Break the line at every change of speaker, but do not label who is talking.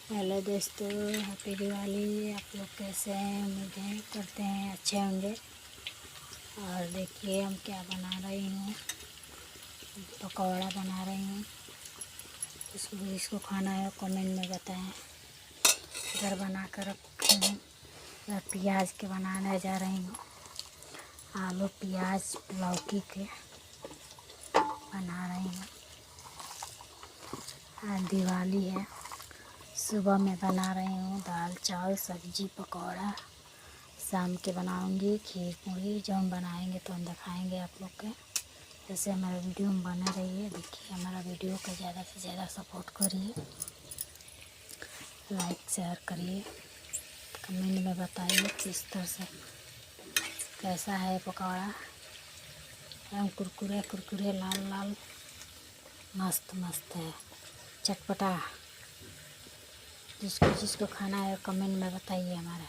Hello दोस्तों, happy Diwali. आप लोग कैसे हैं? उम्मीद है करते हैं अच्छे होंगे। और देखिए हम क्या बना रही हूँ, पकौड़ा बना रही हूँ। इसको खाना है कमेंट में बताएं। इधर बना कर रखी हूँ। इधर प्याज के बनाने जा रही हूँ, आलू प्याज लौकी के बना रही हूँ। आज दिवाली है, सुबह में बना रही हूँ दाल चावल सब्जी पकौड़ा। शाम के बनाऊंगी खीर पूरी, जो हम बनाएंगे तो हम दिखाएंगे आप लोग के। जैसे हमारा वीडियो में बने रहिए। देखिए हमारा वीडियो को ज़्यादा से ज़्यादा सपोर्ट करिए, लाइक शेयर करिए, कमेंट में बताइए किस तरह से कैसा है पकौड़ा। एकदम कुरकुरे कुरकुरे लाल लाल मस्त मस्त है, चटपटा। जिसको जिसको खाना है कमेंट में बताइए हमारा।